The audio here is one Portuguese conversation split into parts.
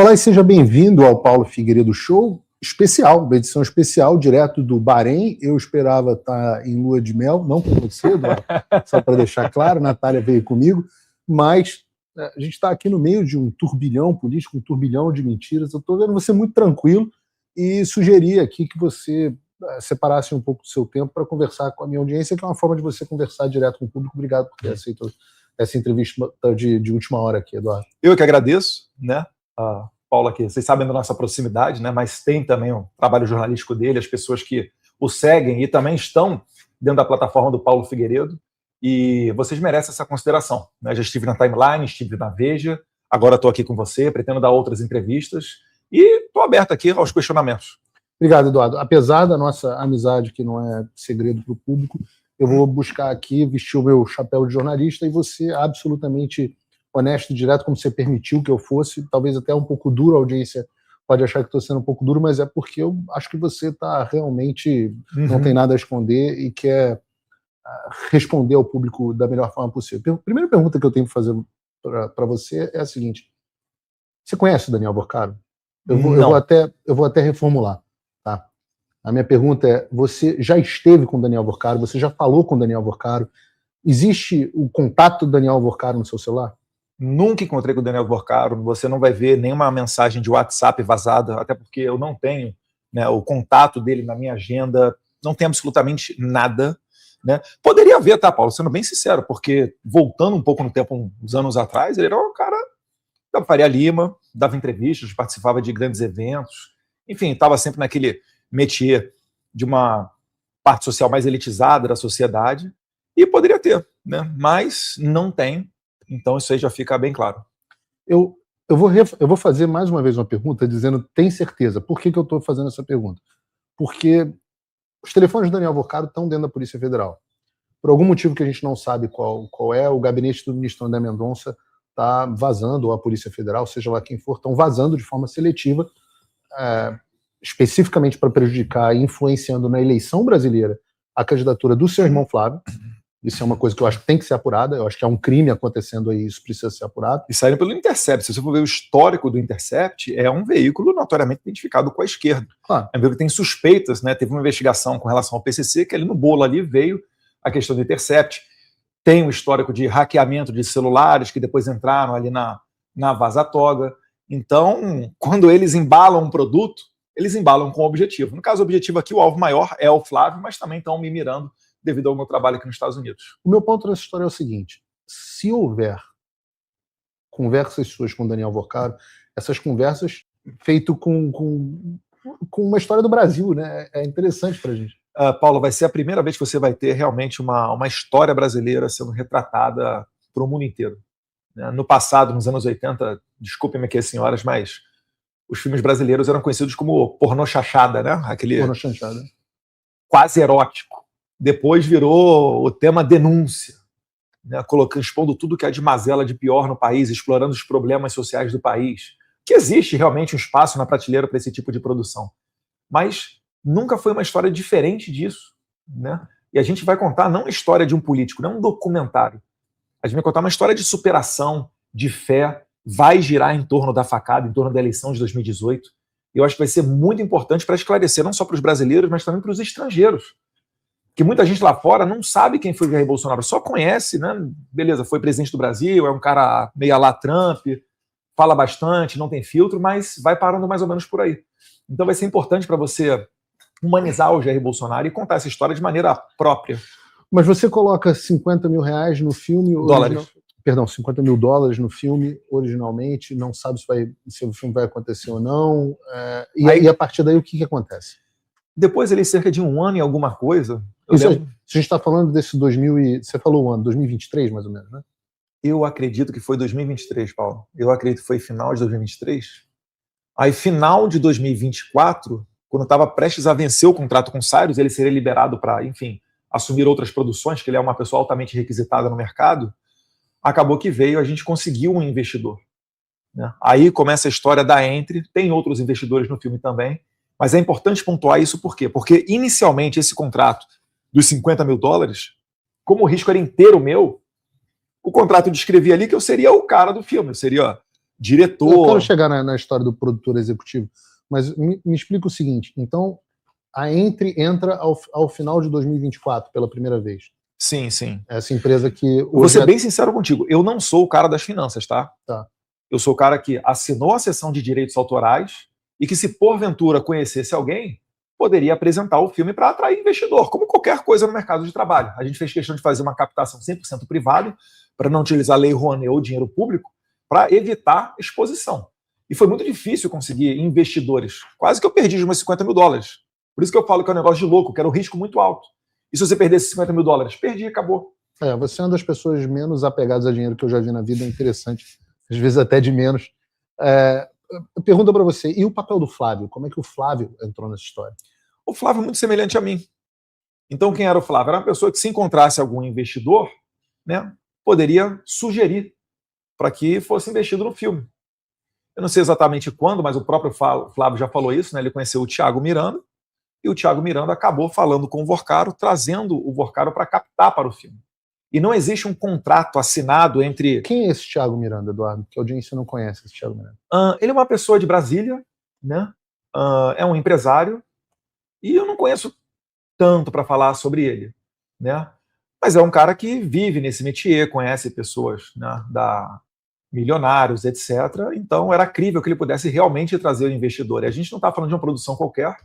Olá e seja bem-vindo ao Paulo Figueiredo Show especial, uma edição especial, direto do Bahrein. Eu esperava estar em lua de mel, não com você, Eduardo, só para deixar claro, Natália veio comigo, mas a gente está aqui no meio de um turbilhão político, um turbilhão de mentiras. Eu estou vendo você muito tranquilo e sugeri aqui que você separasse um pouco do seu tempo para conversar com a minha audiência, que é uma forma de você conversar direto com o público. Obrigado por ter aceito essa entrevista de última hora aqui, Eduardo. Eu que agradeço, né? Paulo aqui, vocês sabem da nossa proximidade, né? Mas tem também o trabalho jornalístico dele, as pessoas que o seguem e também estão dentro da plataforma do Paulo Figueiredo, e vocês merecem essa consideração, né? Já estive na Timeline, estive na Veja, agora estou aqui com você, pretendo dar outras entrevistas e estou aberto aqui aos questionamentos. Obrigado, Eduardo. Apesar da nossa amizade, que não é segredo para o público, eu vou buscar aqui, vestir o meu chapéu de jornalista e você absolutamente honesto e direto, como você permitiu que eu fosse, talvez até um pouco duro, a audiência pode achar que estou sendo um pouco duro, mas é porque eu acho que você está realmente, não tem nada a esconder e quer responder ao público da melhor forma possível. A primeira pergunta que eu tenho que fazer para você é a seguinte: você conhece o Daniel Porcaro? Eu vou até reformular, tá? A minha pergunta é: você já esteve com o Daniel Porcaro? Você já falou com o Daniel Porcaro? Existe o contato do Daniel Porcaro no seu celular? Nunca encontrei com o Daniel Porcaro, você não vai ver nenhuma mensagem de WhatsApp vazada, até porque eu não tenho, né, o contato dele na minha agenda, não tem absolutamente nada, né? Poderia haver, tá, Paulo, sendo bem sincero, porque voltando um pouco no tempo, uns anos atrás, ele era um cara da Faria Lima, dava entrevistas, participava de grandes eventos, enfim, estava sempre naquele métier de uma parte social mais elitizada da sociedade, e poderia ter, né? Mas não tem. Então isso aí já fica bem claro. Eu vou fazer mais uma vez uma pergunta dizendo, tem certeza? Por que eu estou fazendo essa pergunta? Porque os telefones do Daniel Porcaro estão dentro da Polícia Federal. Por algum motivo que a gente não sabe qual é, o gabinete do ministro André Mendonça está vazando, ou a Polícia Federal, seja lá quem for, estão vazando de forma seletiva, especificamente para prejudicar e influenciando na eleição brasileira a candidatura do seu irmão Flávio. Isso é uma coisa que eu acho que tem que ser apurada, eu acho que é um crime acontecendo aí, isso precisa ser apurado. E saíram pelo Intercept, se você for ver o histórico do Intercept, é um veículo notoriamente identificado com a esquerda. Claro. É um veículo que tem suspeitas, né? Teve uma investigação com relação ao PCC, que ali no bolo ali veio a questão do Intercept, tem um histórico de hackeamento de celulares, que depois entraram ali na Vaza-Toga. Então, quando eles embalam um produto, eles embalam com o objetivo. No caso, o objetivo aqui, o alvo maior é o Flávio, mas também estão me mirando devido ao meu trabalho aqui nos Estados Unidos. O meu ponto nessa história é o seguinte: se houver conversas suas com o Daniel Porcaro, essas conversas feito com uma história do Brasil, né? É interessante pra gente. Paulo, vai ser a primeira vez que você vai ter realmente uma história brasileira sendo retratada para o mundo inteiro. No passado, nos anos 80, desculpem-me aqui as senhoras, mas os filmes brasileiros eram conhecidos como pornô chanchada, né? Aquele pornô chanchada, quase erótico. Depois virou o tema denúncia, né, expondo tudo que há de mazela de pior no país, explorando os problemas sociais do país, que existe realmente um espaço na prateleira para esse tipo de produção. Mas nunca foi uma história diferente disso, né? E a gente vai contar não a história de um político, não um documentário. A gente vai contar uma história de superação, de fé, vai girar em torno da facada, em torno da eleição de 2018. E eu acho que vai ser muito importante para esclarecer, não só para os brasileiros, mas também para os estrangeiros. Que muita gente lá fora não sabe quem foi o Jair Bolsonaro, só conhece, né? Beleza, foi presidente do Brasil, é um cara meio lá Trump, fala bastante, não tem filtro, mas vai parando mais ou menos por aí. Então vai ser importante para você humanizar o Jair Bolsonaro e contar essa história de maneira própria. Mas você coloca 50 mil reais no filme... Dólares. Perdão, 50 mil dólares no filme, originalmente, não sabe se o filme vai acontecer ou não, e a partir daí o que acontece? Depois ele cerca de um ano e alguma coisa... Se a gente está falando desse 2000 você falou o ano, 2023 mais ou menos, né? Eu acredito que foi 2023, Paulo. Eu acredito que foi final de 2023. Aí final de 2024, quando estava prestes a vencer o contrato com o Cyrus, ele seria liberado para, enfim, assumir outras produções, que ele é uma pessoa altamente requisitada no mercado, acabou que veio, a gente conseguiu um investidor, né? Aí começa a história da Entre, tem outros investidores no filme também, mas é importante pontuar isso por quê? Porque inicialmente esse contrato dos 50 mil dólares, como o risco era inteiro meu, o contrato descrevia ali que eu seria o cara do filme, eu seria diretor... Eu quero chegar na história do produtor executivo, mas me explica o seguinte, então a Entre entra ao final de 2024 pela primeira vez. Sim, sim. Essa empresa que... Vou ser bem sincero contigo, eu não sou o cara das finanças, tá? Tá. Eu sou o cara que assinou a sessão de direitos autorais e que, se porventura conhecesse alguém, poderia apresentar o filme para atrair investidor, como qualquer coisa no mercado de trabalho. A gente fez questão de fazer uma captação 100% privada, para não utilizar a lei Rouanet ou dinheiro público, para evitar exposição. E foi muito difícil conseguir investidores. Quase que eu perdi os meus $50 mil. Por isso que eu falo que é um negócio de louco, que era um risco muito alto. E se você perdesse $50 mil? Perdi, acabou. Você é uma das pessoas menos apegadas a dinheiro que eu já vi na vida, é interessante. Às vezes até de menos. Pergunta para você, e o papel do Flávio? Como é que o Flávio entrou nessa história? O Flávio é muito semelhante a mim. Então, quem era o Flávio? Era uma pessoa que, se encontrasse algum investidor, né, poderia sugerir para que fosse investido no filme. Eu não sei exatamente quando, mas o próprio Flávio já falou isso, né? Ele conheceu o Thiago Miranda, e o Thiago Miranda acabou falando com o Vorcaro, trazendo o Vorcaro para captar para o filme. E não existe um contrato assinado entre... Quem é esse Thiago Miranda, Eduardo? Que a audiência não conhece esse Thiago Miranda. Ele é uma pessoa de Brasília, né? É um empresário, e eu não conheço tanto para falar sobre ele, né? Mas é um cara que vive nesse métier, conhece pessoas, né, milionários, etc. Então era crível que ele pudesse realmente trazer o investidor. E a gente não está falando de uma produção qualquer,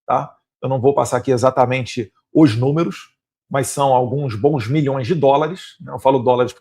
tá? Eu não vou passar aqui exatamente os números, mas são alguns bons milhões de dólares. Eu falo dólares porque